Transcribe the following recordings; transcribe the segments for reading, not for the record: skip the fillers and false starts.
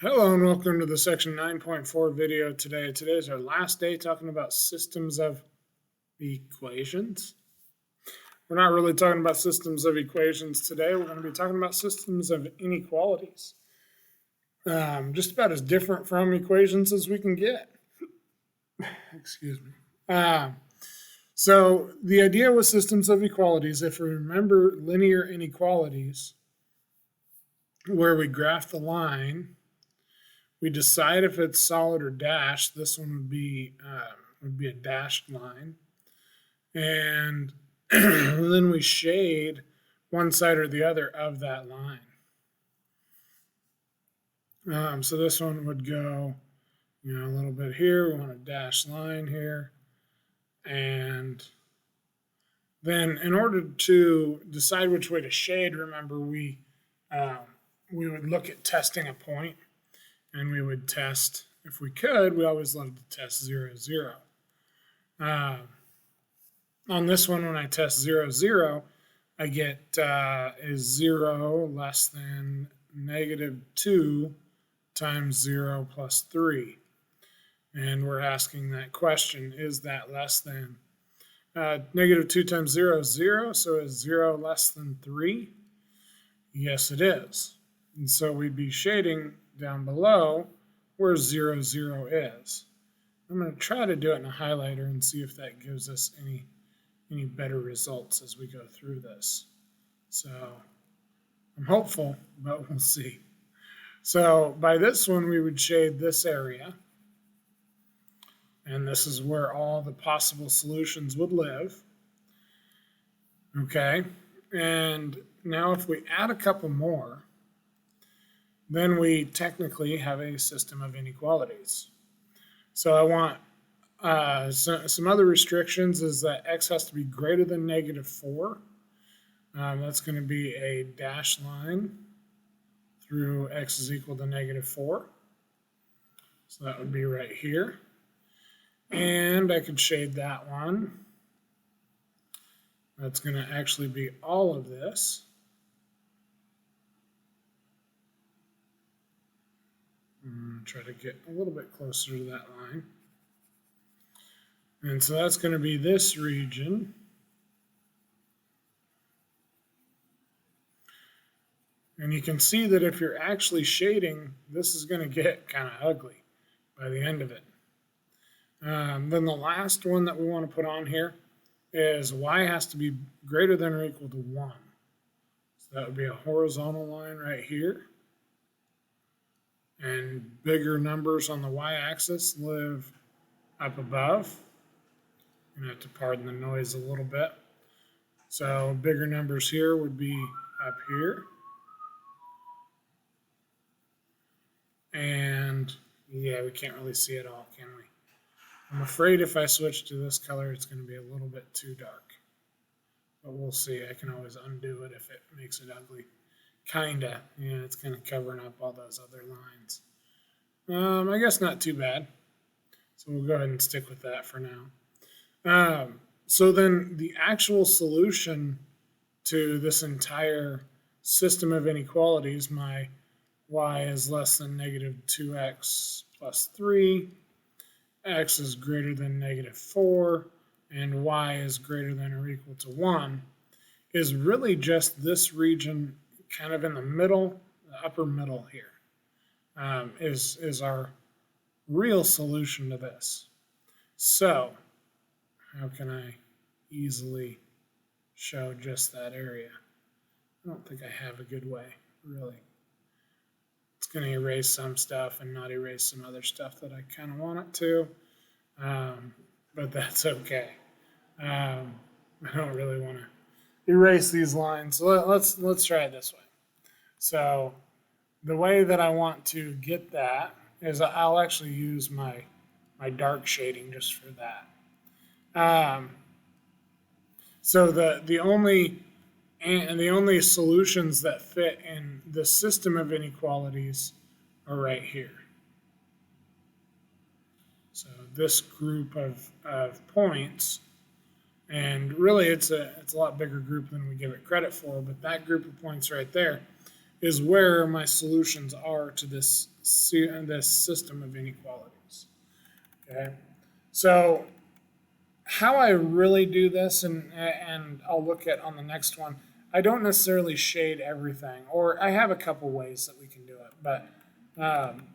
Hello and welcome to the section 9.4 video today. Today is our last day talking about systems of equations. We're not really talking about systems of equations today. We're going to be talking about systems of inequalities. Just about as different from equations as we can get. Excuse me. So the idea with systems of equalities, if we remember linear inequalities, where we graph the line, we decide if it's solid or dashed. This one would be a dashed line, and then we shade one side or the other of that line. So this one would go, a little bit here. We want a dashed line here, and then in order to decide which way to shade, remember we would look at testing a point. And we would test, if we could, we always love to test 0, 0. On this one, when I test 0, 0, I get is 0 less than -2 times 0 plus 3. And we're asking that question, is that less than? -2 times 0 is 0, so is 0 less than 3? Yes, it is. And so we'd be shading down below where 0, 0 is. I'm going to try to do it in a highlighter and see if that gives us any better results as we go through this. So I'm hopeful, but we'll see. So by this one, we would shade this area. And this is where all the possible solutions would live. Okay. And now if we add a couple more, then we technically have a system of inequalities. So I want some other restrictions is that x has to be greater than -4. That's going to be a dashed line through x is equal to -4. So that would be right here. And I could shade that one. That's going to actually be all of this. Try to get a little bit closer to that line. And so that's going to be this region. And you can see that if you're actually shading, this is going to get kind of ugly by the end of it. Then the last one that we want to put on here is y has to be greater than or equal to 1. So that would be a horizontal line right here. And bigger numbers on the y-axis live up above. I'm going to have to pardon the noise a little bit. So bigger numbers here would be up here. And yeah, we can't really see it all, can we? I'm afraid if I switch to this color, it's going to be a little bit too dark. But we'll see. I can always undo it if it makes it ugly. Kinda. Yeah, it's kind of covering up all those other lines. I guess not too bad. So we'll go ahead and stick with that for now. So then the actual solution to this entire system of inequalities, my y is less than -2x plus 3, x is greater than -4, and y is greater than or equal to 1, is really just this region kind of in the middle, the upper middle here, is our real solution to this. So how can I easily show just that area? I don't think I have a good way, really. It's going to erase some stuff and not erase some other stuff that I kind of want it to, but that's okay. I don't really want to erase these lines. So let's try it this way. So the way that I want to get that is I'll actually use my dark shading just for that. So the only solutions that fit in the system of inequalities are right here. So this group of points, and really it's a lot bigger group than we give it credit for, but that group of points right there is where my solutions are to this system of inequalities. Okay, so how I really do this, and I'll look at on the next one, I don't necessarily shade everything, or I have a couple ways that we can do it, um,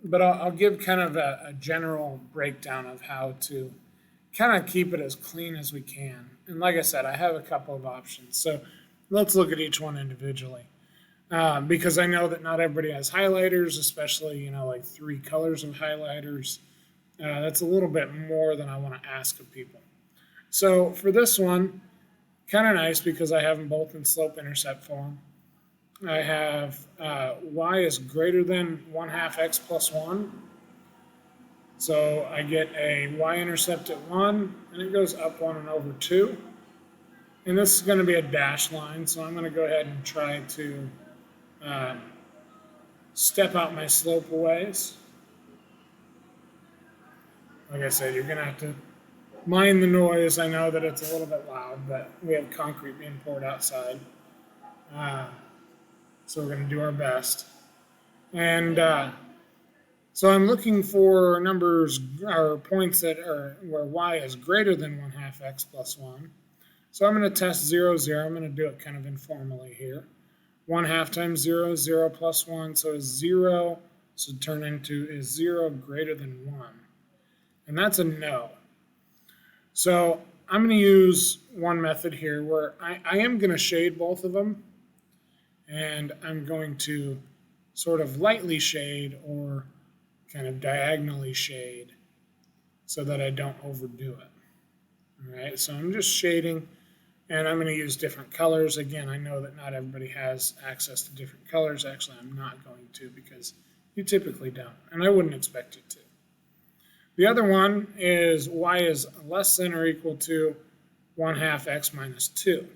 but I'll give kind of a general breakdown of how to kind of keep it as clean as we can. And like I said, I have a couple of options. So let's look at each one individually. Because I know that not everybody has highlighters, especially, like 3 colors of highlighters. That's a little bit more than I want to ask of people. So for this one, kind of nice because I have them both in slope-intercept form. I have y is greater than 1/2 x plus 1. So I get a y-intercept at 1, and it goes up 1 and over 2. And this is going to be a dashed line, so I'm going to go ahead and try to step out my slope a ways. Like I said, you're going to have to mind the noise. I know that it's a little bit loud, but we have concrete being poured outside. So we're going to do our best. And so I'm looking for numbers or points that are where y is greater than 1/2 x plus 1. So I'm going to test 0, 0. I'm going to do it kind of informally here. 1/2 times 0 is 0 plus 1. So is 0, so turn into is 0 greater than 1. And that's a no. So I'm going to use one method here where I am going to shade both of them. And I'm going to sort of lightly shade or kind of diagonally shade so that I don't overdo it. All right, so I'm just shading, and I'm going to use different colors. Again, I know that not everybody has access to different colors. Actually, I'm not going to because you typically don't, and I wouldn't expect you to. The other one is y is less than or equal to 1/2 x minus 2.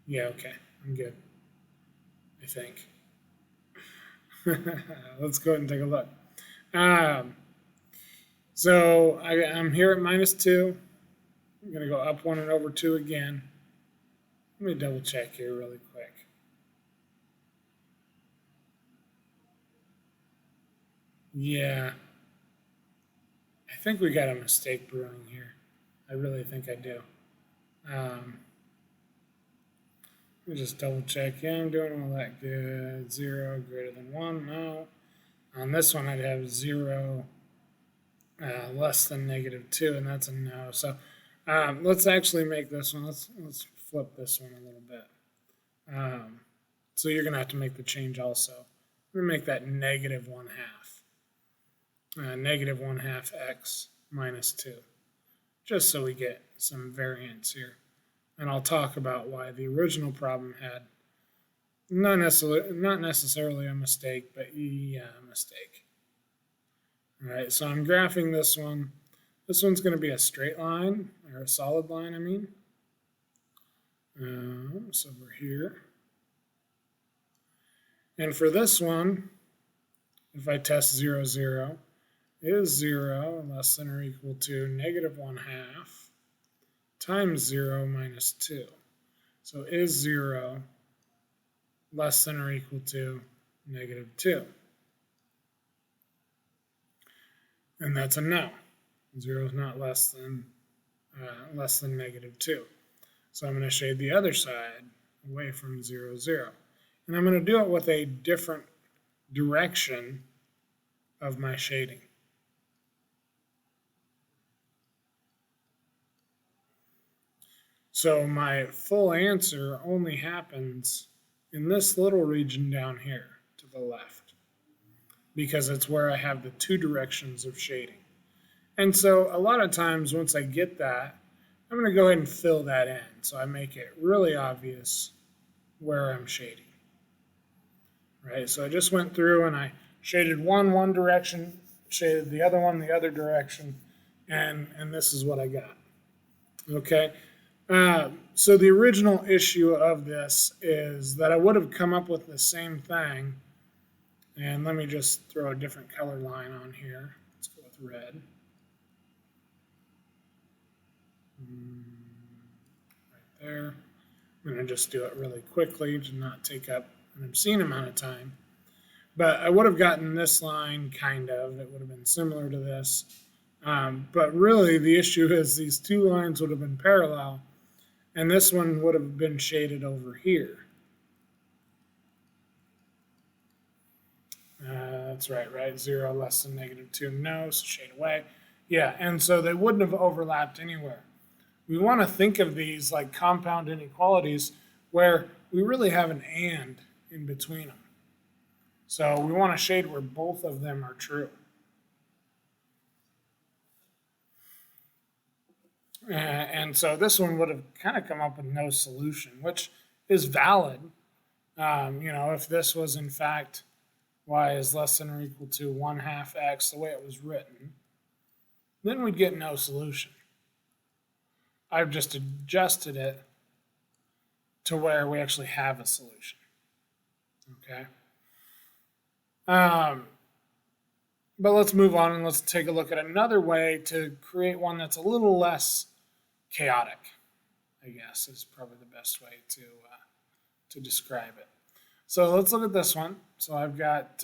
Yeah, okay, I'm good, I think. Let's go ahead and take a look. So I'm here at minus 2. I'm going to go up 1 and over 2 again. Let me double check here really quick. Yeah, I think we got a mistake brewing here. I really think I do. Let me just double check. Yeah, I'm doing all that good. 0 greater than 1. No. On this one, I'd have 0 less than -2, and that's a no. So let's actually make this one. Let's flip this one a little bit. So you're going to have to make the change also. I'm going to make that -1/2. -1/2 x minus 2. Just so we get some variance here. And I'll talk about why the original problem had not necessarily a mistake, but yeah, a mistake. All right, so I'm graphing this one. This one's going to be a straight line, or a solid line, I mean. So we're here. And for this one, if I test 0, 0, is 0 less than or equal to -1/2 times 0 minus 2. So is 0 less than or equal to -2? And that's a no. 0 is not less than -2. So I'm going to shade the other side away from 0, 0. And I'm going to do it with a different direction of my shading. So my full answer only happens in this little region down here to the left, because it's where I have the 2 directions of shading. And so a lot of times once I get that, I'm going to go ahead and fill that in. So I make it really obvious where I'm shading. Right, so I just went through and I shaded one direction, shaded the other one the other direction, and this is what I got. Okay, so the original issue of this is that I would have come up with the same thing, and let me just throw a different color line on here. Let's go with red. there. I'm going to just do it really quickly to not take up an obscene amount of time. But I would have gotten this line, kind of. It would have been similar to this. But really, the issue is these two lines would have been parallel, and this one would have been shaded over here. That's right? 0 less than -2, no, so shade away. Yeah, and so they wouldn't have overlapped anywhere. We want to think of these like compound inequalities where we really have an and in between them. So we want to shade where both of them are true. And so this one would have kind of come up with no solution, which is valid. If this was in fact y is less than or equal to 1/2 x, the way it was written, then we'd get no solution. I've just adjusted it to where we actually have a solution. Okay. But let's move on and let's take a look at another way to create one that's a little less chaotic, I guess is probably the best way to describe it. So let's look at this one. So I've got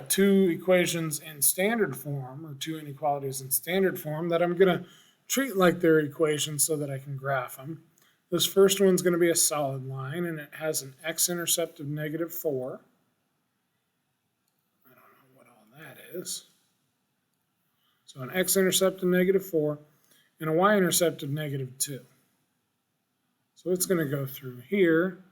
two equations in standard form, or two inequalities in standard form, that I'm going to treat like they're equations so that I can graph them. This first one's going to be a solid line, and it has an x-intercept of -4. I don't know what all that is. So an x-intercept of -4 and a y-intercept of -2. So it's going to go through here,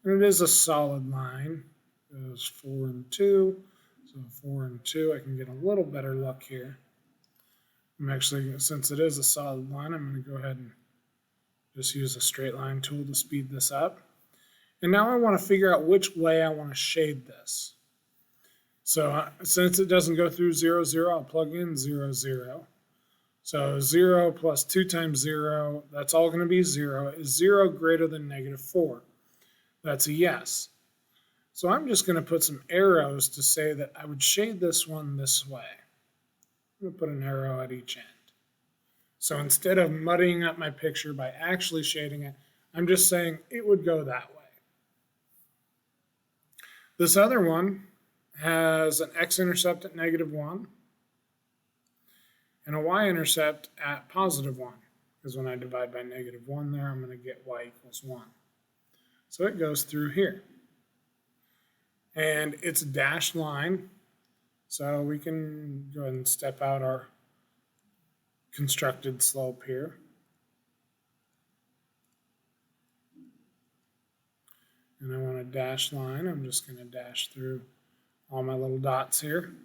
and it is a solid line. It goes 4 and 2. So 4 and 2, I can get a little better look here. I'm actually, since it is a solid line, I'm going to go ahead and just use a straight line tool to speed this up. And now I want to figure out which way I want to shade this. So since it doesn't go through 0, 0, I'll plug in 0, 0. So 0 plus 2 times 0, that's all going to be 0. Is 0 greater than -4? That's a yes. So I'm just going to put some arrows to say that I would shade this one this way. I'm going to put an arrow at each end. So instead of muddying up my picture by actually shading it, I'm just saying it would go that way. This other one has an x-intercept at -1 and a y-intercept at +1, because when I divide by -1 there, I'm going to get y equals 1. So it goes through here. And it's a dashed line, so we can go ahead and step out our constructed slope here. And I want a dashed line. I'm just going to dash through all my little dots here.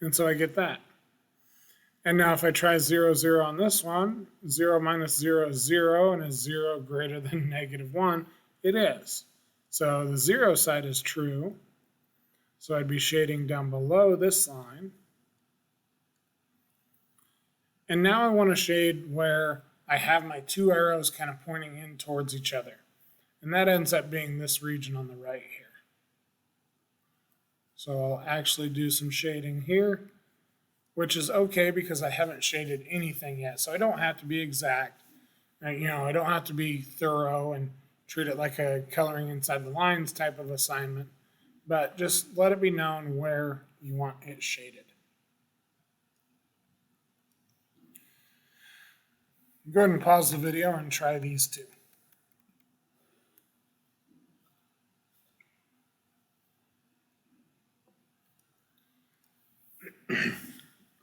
And so I get that. And now if I try 0, 0 on this one, 0 minus 0 is 0, and is 0 greater than -1? It is. So the 0 side is true. So I'd be shading down below this line. And now I want to shade where I have my two arrows kind of pointing in towards each other. And that ends up being this region on the right here. So I'll actually do some shading here, which is okay because I haven't shaded anything yet. So I don't have to be exact. I don't have to be thorough and treat it like a coloring inside the lines type of assignment, but just let it be known where you want it shaded. Go ahead and pause the video and try these two.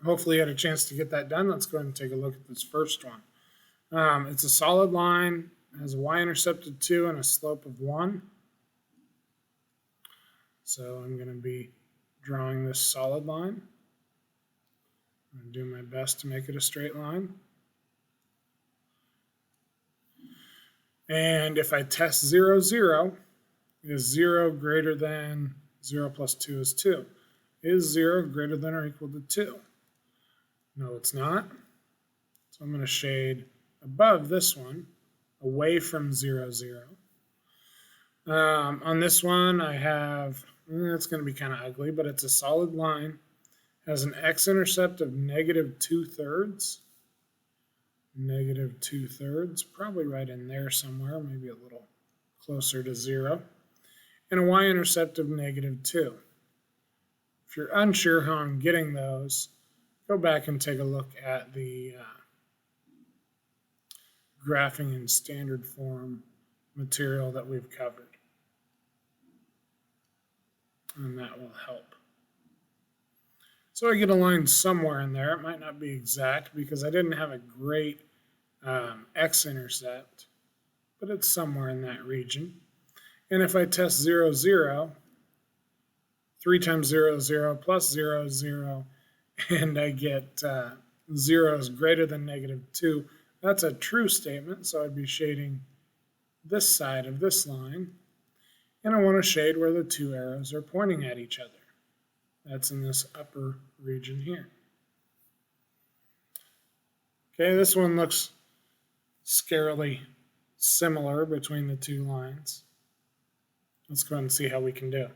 Hopefully you had a chance to get that done. Let's go ahead and take a look at this first one. It's a solid line. It has a y-intercept of 2 and a slope of 1. So I'm going to be drawing this solid line. I'm going to do my best to make it a straight line. And if I test 0, 0, is 0 greater than 0 plus 2 is 2? Is 0 greater than or equal to 2? No, it's not. So I'm going to shade above this one, away from 0, 0. On this one, I have, it's going to be kind of ugly, but it's a solid line. Has an x-intercept of -2/3 negative 2/3, probably right in there somewhere, maybe a little closer to 0, and a y-intercept of negative 2. If you're unsure how I'm getting those, go back and take a look at the graphing in standard form material that we've covered, and that will help. So I get a line somewhere in there. It might not be exact because I didn't have a great x-intercept, but it's somewhere in that region. And if I test 0, 0, 3 times 0, 0 plus 0, 0, and I get 0 is greater than negative 2, that's a true statement, so I'd be shading this side of this line, and I want to shade where the two arrows are pointing at each other. That's in this upper region here. Okay, this one looks scarily similar between the two lines. Let's go ahead and see how we can do.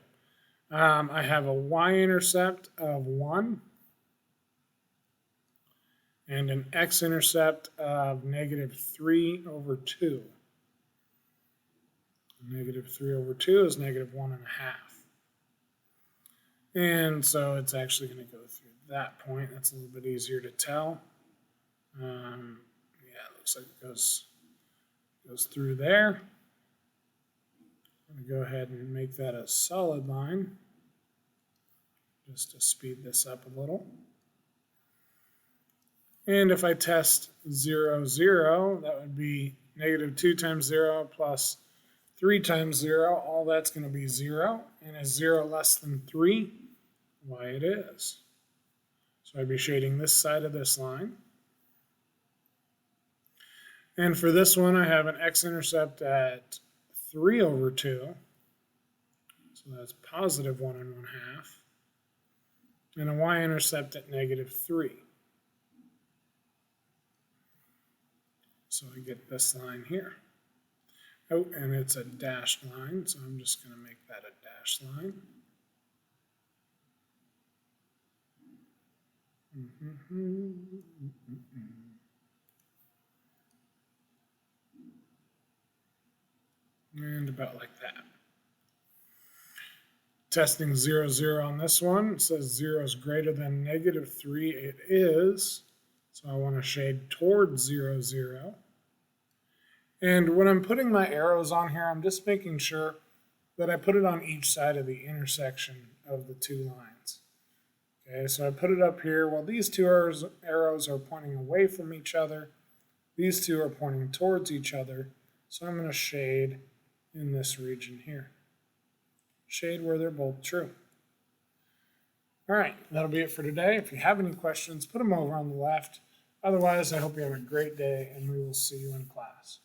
I have a y-intercept of 1 and an x-intercept of negative 3 over 2. Negative 3 over 2 is negative 1.5. And so it's actually going to go through that point. That's a little bit easier to tell. Yeah, it looks like it goes through there. I'm going to go ahead and make that a solid line just to speed this up a little. And if I test 0, 0, that would be negative 2 times 0 plus 3 times 0. All that's going to be 0. And is 0 less than 3? Why, it is. So I'd be shading this side of this line. And for this one, I have an x-intercept at 3 over 2. So that's positive 1 1/2. And a y-intercept at negative 3. So I get this line here. Oh, and it's a dashed line, so I'm just going to make that a dashed line. And about like that. Testing 0, 0 on this one. It says 0 is greater than negative 3. It is. So I want to shade towards 0, 0. And when I'm putting my arrows on here, I'm just making sure that I put it on each side of the intersection of the two lines. Okay, so I put it up here. Well, these two arrows are pointing away from each other. These two are pointing towards each other. So I'm going to shade in this region here. Shade where they're both true. All right, that'll be it for today. If you have any questions, put them over on the left. Otherwise, I hope you have a great day, and we will see you in class.